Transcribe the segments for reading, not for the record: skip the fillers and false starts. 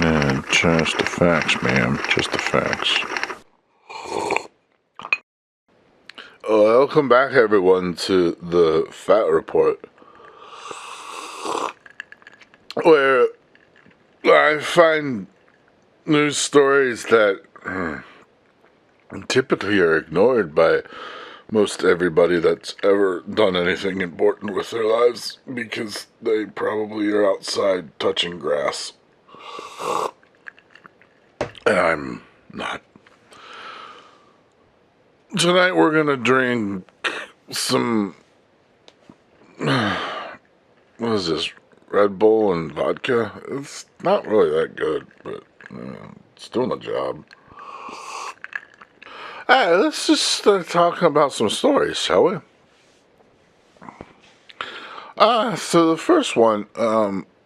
Yeah, just the facts, ma'am. Just the facts. Welcome back, everyone, to the Fat Report, where I find news stories that typically are ignored by most everybody that's ever done anything important with their lives because they probably are outside touching grass. And I'm not. Tonight we're gonna drink some, what is this, Redbull and vodka. It's not really that good, but it's doing the job. Alright, let's just start talking about some stories, shall we? So the first one,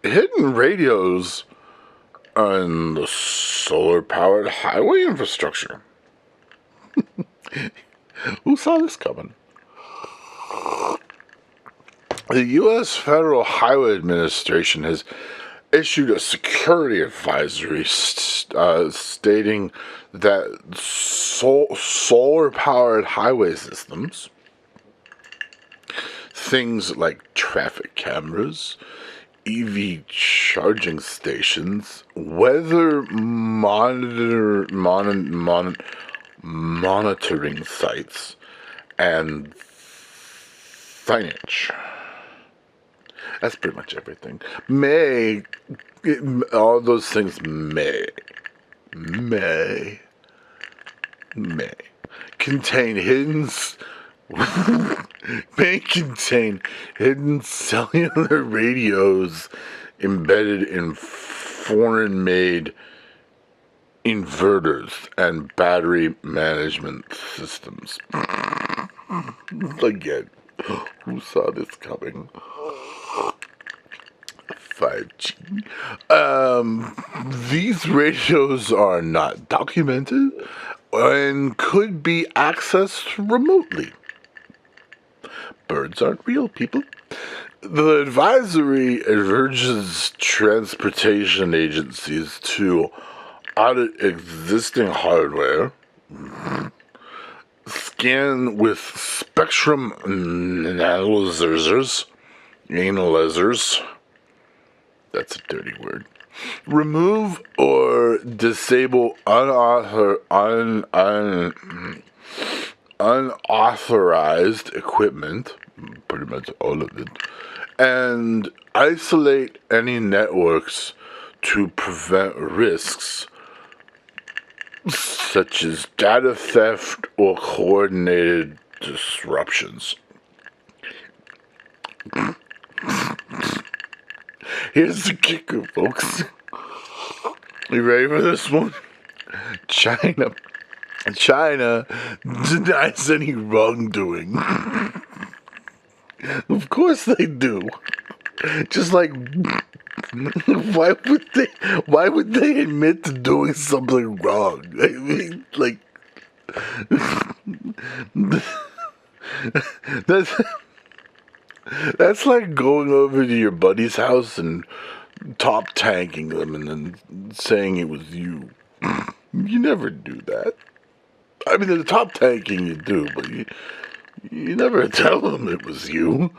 hidden radios on the solar-powered highway infrastructure. Who saw this coming? The U.S. Federal Highway Administration has issued a security advisory stating that solar-powered highway systems, things like traffic cameras, EV charging stations, weather monitoring sites, and signage. That's pretty much everything. All those things may contain hidden cellular radios embedded in foreign-made inverters and battery management systems. Again, who saw this coming? 5G. These radios are not documented and could be accessed remotely. Birds aren't real, people. The advisory urges transportation agencies to audit existing hardware, scan with spectrum analyzers, that's a dirty word, remove or disable unauthorized equipment, pretty much all of it, and isolate any networks to prevent risks such as data theft or coordinated disruptions. Here's the kicker, folks. You ready for this one? China denies any wrongdoing. Of course they do. Just like, why would they admit to doing something wrong? I mean, like, that's like going over to your buddy's house and top tanking them and then saying it was you. You never do that. I mean, the top tanking you do, but you never tell them it was you.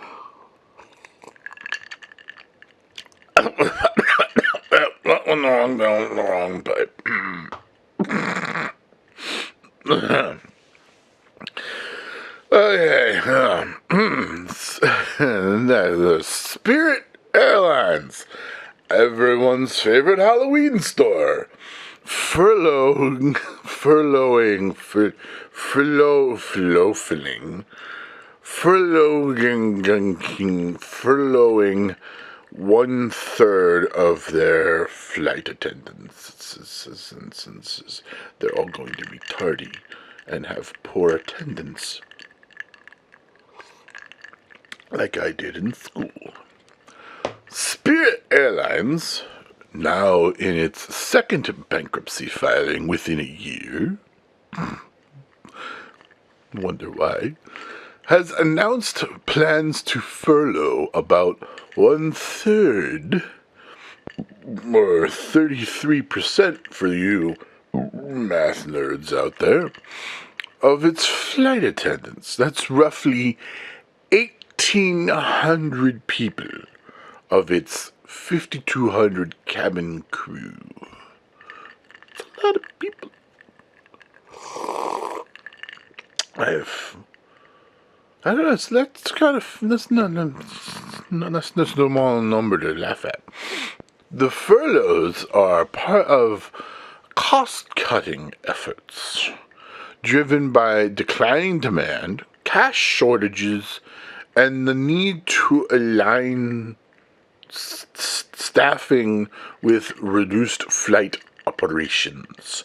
That one the wrong type. Okay. The Spirit Airlines, everyone's favorite Halloween store, furloughing 1/3 of their flight attendants. They're all going to be tardy and have poor attendance, like I did in school. Spirit Airlines, now in its second bankruptcy filing within a year, wonder why, has announced plans to furlough about 1/3 or 33% for you math nerds out there, of its flight attendants. That's roughly 1,800 people of its 5,200 cabin crew. It's a lot of people. I don't know. That's kind of that's that's no small number to laugh at. The furloughs are part of cost-cutting efforts driven by declining demand, cash shortages, and the need to align staffing with reduced flight operations.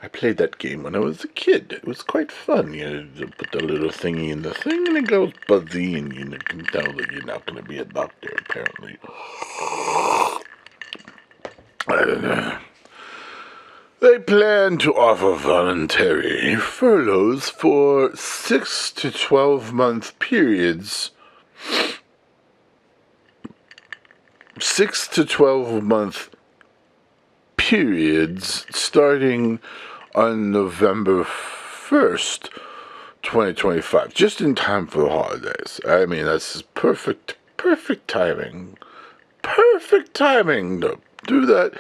I played that game when I was a kid. It was quite fun. You put the little thingy in the thing and it goes buzzy, and you can tell that you're not going to be a doctor, apparently. I don't know. They plan to offer voluntary furloughs for 6 to 12-month periods. 6 to 12-month periods starting on November 1st, 2025, just in time for the holidays. I mean, that's perfect timing. Perfect timing to do that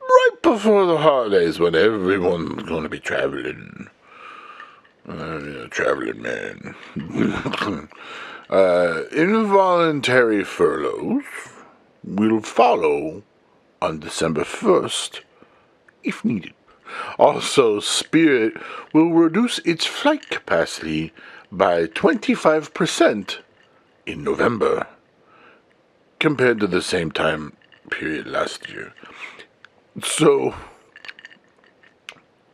right before the holidays when everyone's going to be traveling. Traveling man. Involuntary furloughs will follow on December 1st, if needed. Also, Spirit will reduce its flight capacity by 25% in November, compared to the same time period last year. So,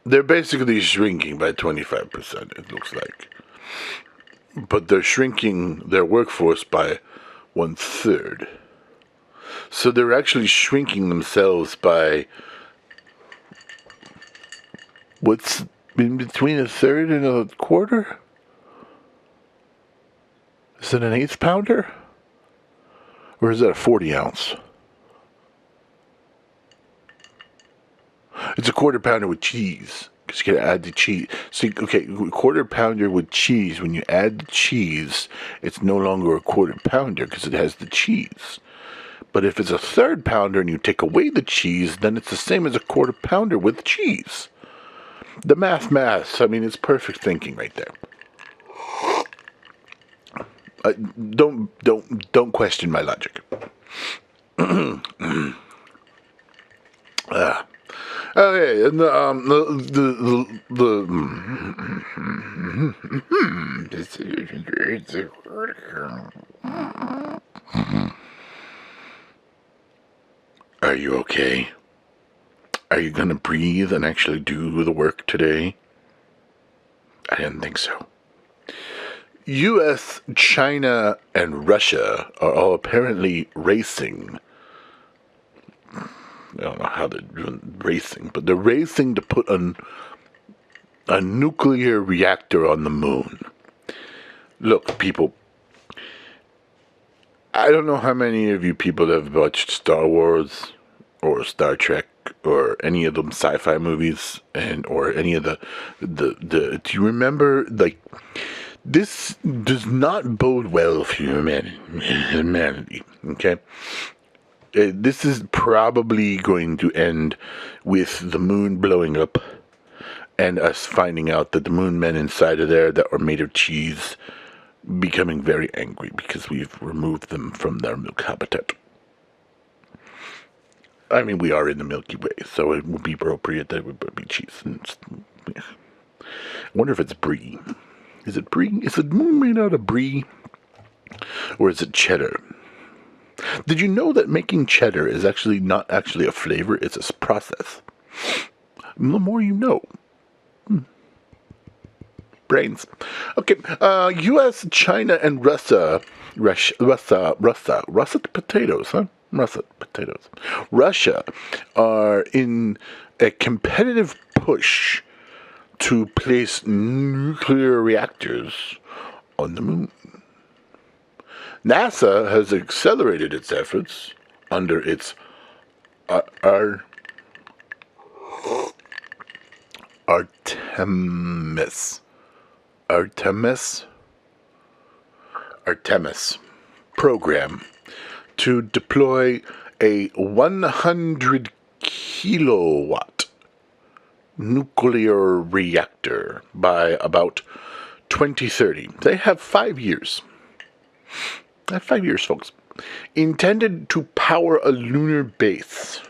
they're basically shrinking by 25%, it looks like. But they're shrinking their workforce by 1/3. So they're actually shrinking themselves by what's in between 1/3 and 1/4? Is it an 1/8 pounder? Or is that a 40 ounce? It's a 1/4 pounder with cheese. Because you gotta add the cheese. So, okay, 1/4 pounder with cheese. When you add the cheese, it's no longer a 1/4 pounder because it has the cheese. But if it's a 1/3 pounder and you take away the cheese, then it's the same as a 1/4 pounder with cheese. The math. I mean, it's perfect thinking right there. Don't question my logic. Okay, and Are you okay? Are you gonna breathe and actually do the work today? I didn't think so. U.S., China, and Russia are all apparently racing. I don't know how they're doing racing, but they're racing to put a nuclear reactor on the moon. Look, people, I don't know how many of you people have watched Star Wars or Star Trek or any of them sci-fi movies or any of the do you remember, like, this does not bode well for humanity, okay? This is probably going to end with the moon blowing up and us finding out that the moon men inside of there that are made of cheese becoming very angry because we've removed them from their milk habitat. I mean, we are in the Milky Way, so it would be appropriate that it would be cheese. I wonder if it's brie. Is it brie? Is the moon made out of brie? Or is it cheddar? Did you know that making cheddar is actually not actually a flavor, it's a process? The more you know. Brains. Okay, U.S., China, and Russia potatoes, huh? Russet potatoes. Russia are in a competitive push to place nuclear reactors on the moon. NASA has accelerated its efforts under its Ar- Artemis Artemis Artemis program to deploy a 100 kilowatt nuclear reactor by about 2030. They have 5 years. They have 5 years, folks. Intended to power a lunar base.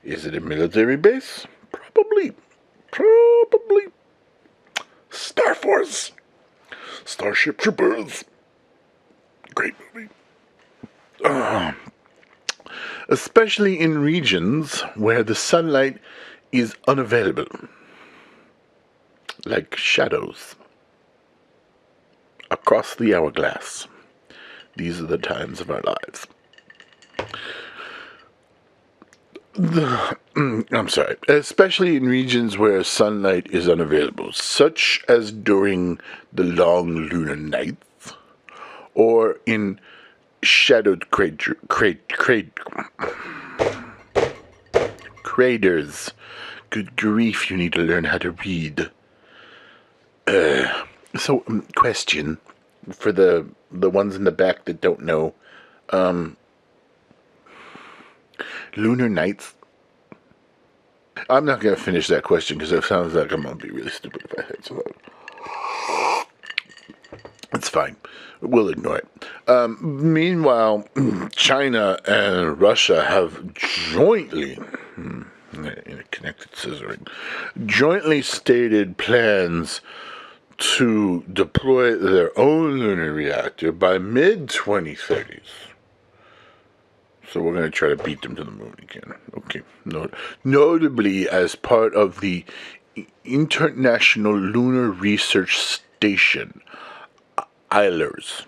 Is it a military base? Probably. Probably. Star Force. Starship Troopers. Great movie. Especially in regions where the sunlight is unavailable, like shadows across the hourglass. These are the times of our lives. I'm sorry. Especially in regions where sunlight is unavailable, such as during the long lunar nights, or in shadowed craters. Good grief, you need to learn how to read. Question for the ones in the back that don't know. Lunar nights. I'm not going to finish that question because it sounds like I'm going to be really stupid if I say so. It's fine. We'll ignore it. Meanwhile, China and Russia have jointly, in a connected scissoring, jointly stated plans to deploy their own lunar reactor by mid-2030s. So we're going to try to beat them to the moon again. Okay. Notably, as part of the International Lunar Research Station, ILRS.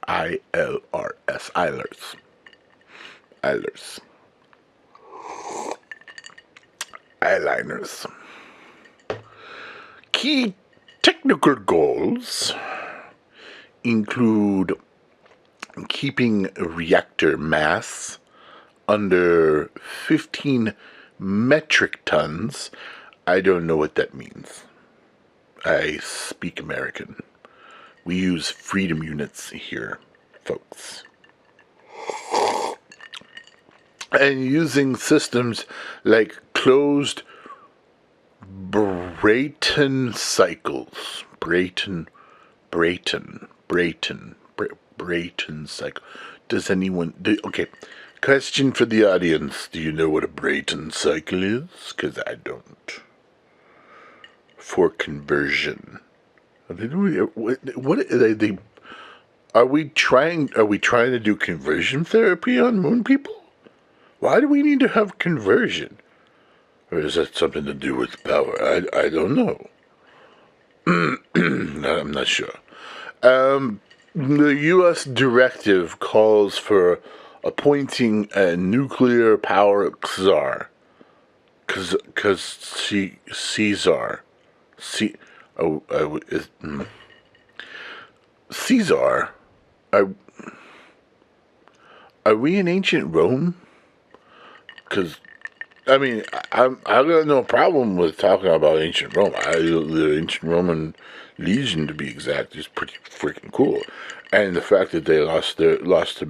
ILRS. ILRS. ILRS. Eyeliners. Key technical goals include keeping reactor mass under 15 metric tons. I don't know what that means. I speak American. We use freedom units here, folks. And using systems like closed Brayton cycles. Brayton cycle. Does anyone... okay, question for the audience. Do you know what a Brayton cycle is? Because I don't. For conversion. What are they? Are we trying to do conversion therapy on moon people? Why do we need to have conversion? Or is that something to do with power? I don't know. I'm not sure. The U.S. directive calls for appointing a nuclear power czar. Caesar. Caesar? Are we in ancient Rome? Because, I mean, I got no problem with talking about ancient Rome. The ancient Roman legion, to be exact, is pretty freaking cool. And the fact that they lost to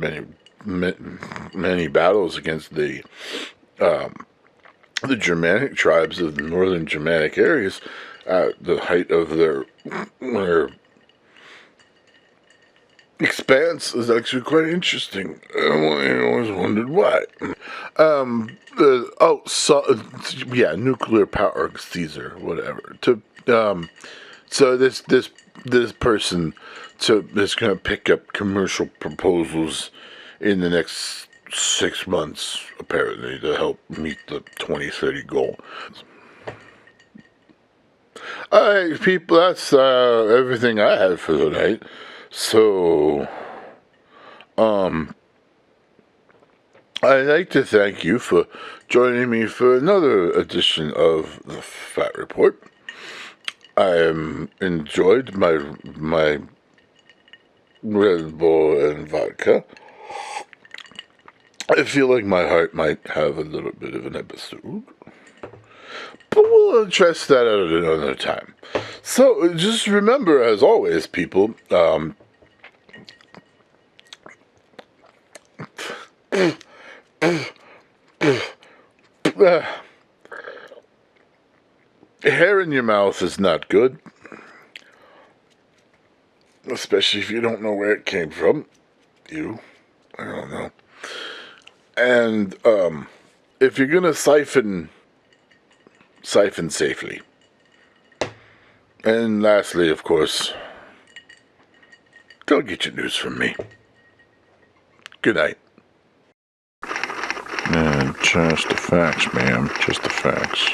many battles against the Germanic tribes of the northern Germanic areas at the height of their expanse is actually quite interesting. I always wondered why. Nuclear power Caesar, whatever. So this person is going to pick up commercial proposals in the next 6 months, apparently, to help meet the 2030 goal. Alright, people, that's everything I had for tonight. So, I'd like to thank you for joining me for another edition of the Fat Report. I enjoyed my Redbull and vodka, I feel like my heart might have a little bit of an episode. But we'll address that at another time. So just remember, as always, people, hair in your mouth is not good. Especially if you don't know where it came from. I don't know. And if you're gonna siphon safely. And lastly, of course, don't get your news from me. Good night. Just the facts, ma'am. Just the facts.